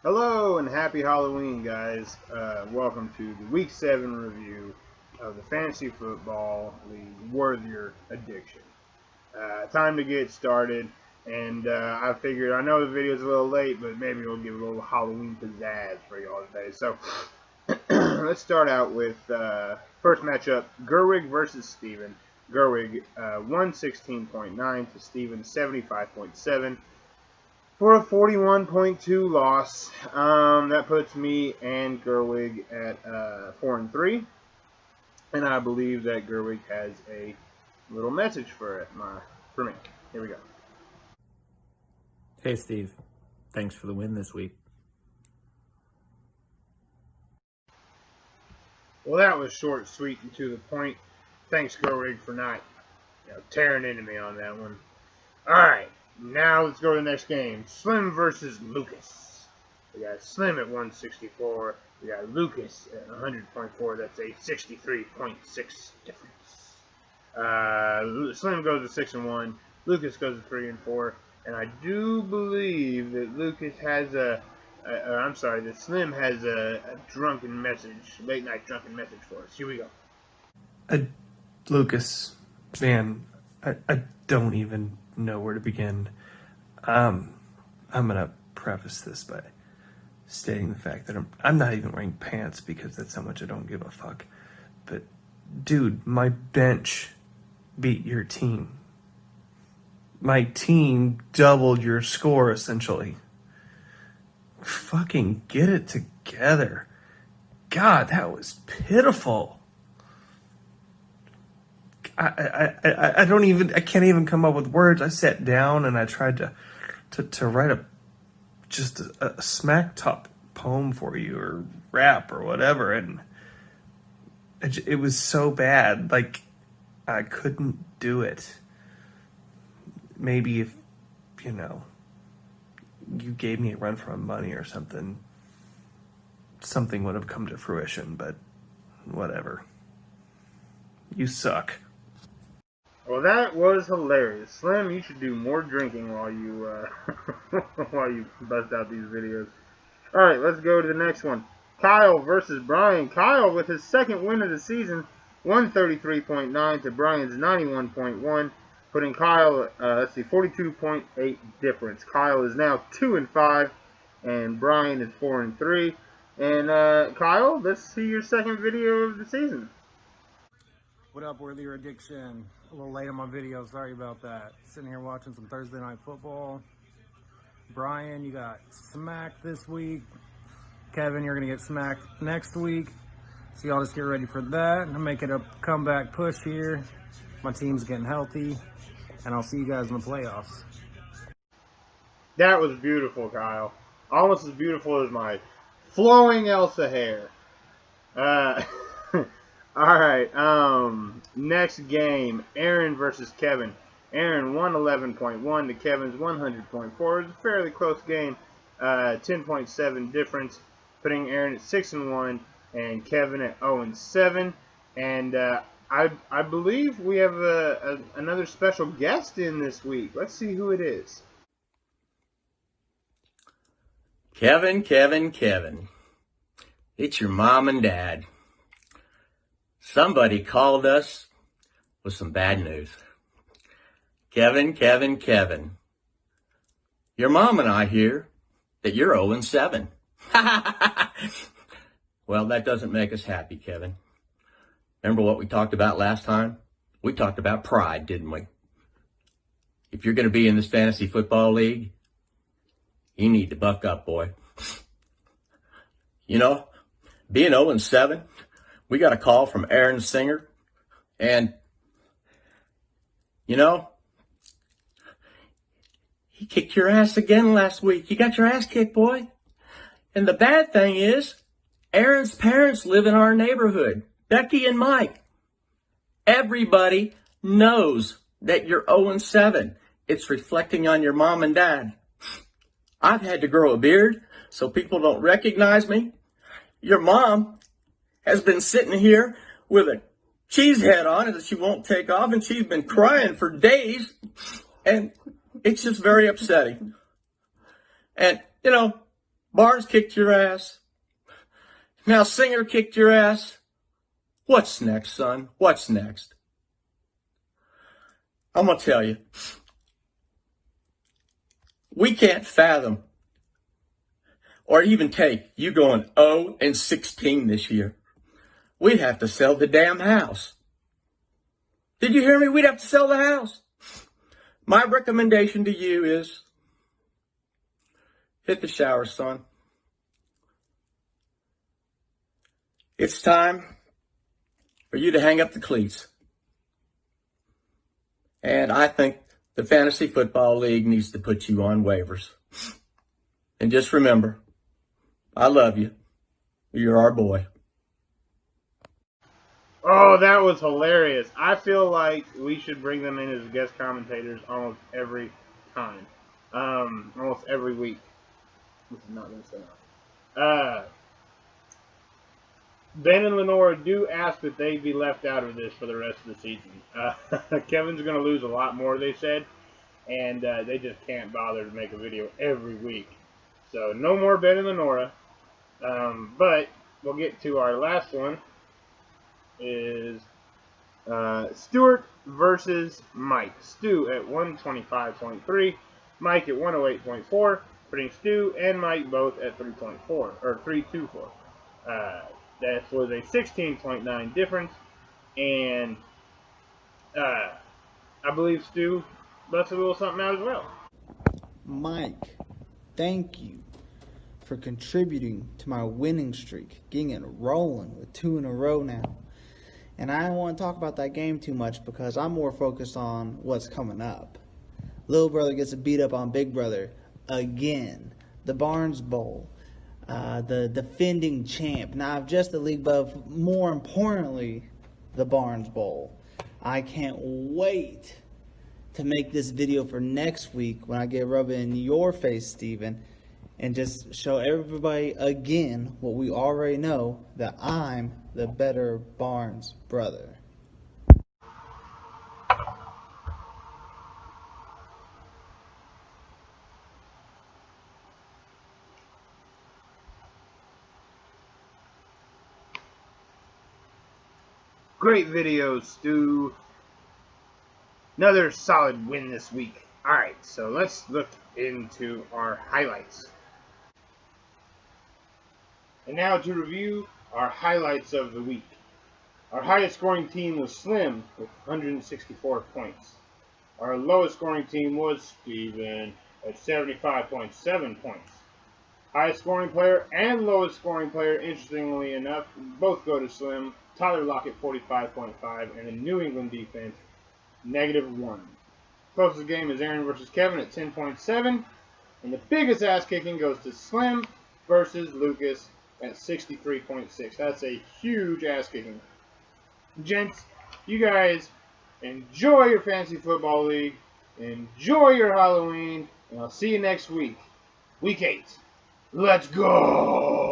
Hello and happy Halloween, guys. Welcome to the Week 7 review of the Fantasy Football League Worthier Addiction. Time to get started, and I figured, I know the video's a little late, but maybe we'll give a little Halloween pizzazz for y'all today. So, let's start out with first matchup, Gerwig versus Steven. Gerwig 116.9 to Steven 75.7. For a 41.2 loss, that puts me and Gerwig at 4-3, and I believe that Gerwig has a little message for me. Here we go. Hey Steve, thanks for the win this week. Well, that was short, sweet, and to the point. Thanks, Gerwig, for not tearing into me on that one. All right. Now let's go to the next game. Slim versus Lucas. We got Slim at 164. We got Lucas at 100.4. That's a 63.6 difference. Slim goes to 6-1. Lucas goes to 3-4. And I do believe that Lucas has that Slim has a drunken message, late night drunken message for us. Here we go. Lucas, man, I don't even know where to begin. I'm gonna preface this by stating the fact that I'm not even wearing pants because that's how much I don't give a fuck. But dude, my bench beat your team. My team doubled your score essentially. Fucking get it together. God, that was pitiful. I can't even come up with words. I sat down and I tried to write a smack top poem for you or rap or whatever, and it was so bad. Like, I couldn't do it. Maybe if, you gave me a run for my money or something would have come to fruition, but whatever. You suck. Well, that was hilarious. Slim, you should do more drinking while you while you bust out these videos. All right, let's go to the next one. Kyle versus Brian. Kyle with his second win of the season, 133.9 to Brian's 91.1, putting Kyle 42.8 difference. Kyle is now 2-5, and Brian is 4-3. And Kyle, let's see your second video of the season. What up, Worthier Addiction? A little late on my video, sorry about that. Sitting here watching some Thursday Night Football. Brian, you got smacked this week. Kevin, you're going to get smacked next week. So y'all just get ready for that. I'm making a comeback push here. My team's getting healthy. And I'll see you guys in the playoffs. That was beautiful, Kyle. Almost as beautiful as my flowing Elsa hair. Alright, next game, Aaron versus Kevin. Aaron 111.1 to Kevin's 100.4. It was a fairly close game, 10.7 difference, putting Aaron at 6-1 and Kevin at 0-7. And I believe we have another special guest in this week. Let's see who it is. Kevin. It's your mom and dad. Somebody called us with some bad news. Kevin. Your mom and I hear that you're 0-7. Well, that doesn't make us happy, Kevin. Remember what we talked about last time? We talked about pride, didn't we? If you're going to be in this fantasy football league, you need to buck up, boy. Being 0-7, we got a call from Aaron Singer, and, he kicked your ass again last week. You got your ass kicked, boy. And the bad thing is, Aaron's parents live in our neighborhood, Becky and Mike. Everybody knows that you're 0-7. It's reflecting on your mom and dad. I've had to grow a beard so people don't recognize me. Your mom has been sitting here with a cheese head on that she won't take off, and she's been crying for days, and it's just very upsetting. And, Barnes kicked your ass. Now Singer kicked your ass. What's next, son? What's next? I'm going to tell you. We can't fathom or even take you going 0-16 this year. We'd have to sell the damn house. Did you hear me? We'd have to sell the house. My recommendation to you is hit the shower, son. It's time for you to hang up the cleats. And I think the Fantasy Football League needs to put you on waivers. And just remember, I love you. You're our boy. Oh, that was hilarious. I feel like we should bring them in as guest commentators almost every time. Almost every week. This is not going to stay Ben and Lenora do ask that they be left out of this for the rest of the season. Kevin's going to lose a lot more, they said, and they just can't bother to make a video every week. So no more Ben and Lenora. But we'll get to our last one. Is Stuart versus Mike. Stu at 125.3, Mike at 108.4, putting Stu and Mike both at 3.4 or 324. That was a 16.9 difference, and I believe Stu busted a little something out as well. Mike, thank you for contributing to my winning streak, getting it rolling with 2 in a row now. And I don't want to talk about that game too much because I'm more focused on what's coming up. Little brother gets a beat up on big brother again. The Barnes Bowl, the defending champ, not just the league, but more importantly, the Barnes Bowl. I can't wait to make this video for next week when I get rubbing in your face, Steven, and just show everybody again what we already know, that I'm the better Barnes brother. Great videos, Stu. Another solid win this week. Alright, so let's look into our highlights. And now to review our highlights of the week. Our highest scoring team was Slim with 164 points. Our lowest scoring team was Steven at 75.7 points. Highest scoring player and lowest scoring player, interestingly enough, both go to Slim. Tyler Lockett 45.5 and the New England defense -1. Closest game is Aaron versus Kevin at 10.7. And the biggest ass kicking goes to Slim versus Lucas at 63.6. That's a huge ass kicking. Gents, you guys enjoy your fantasy football league. Enjoy your Halloween. And I'll see you next week. Week 8. Let's go!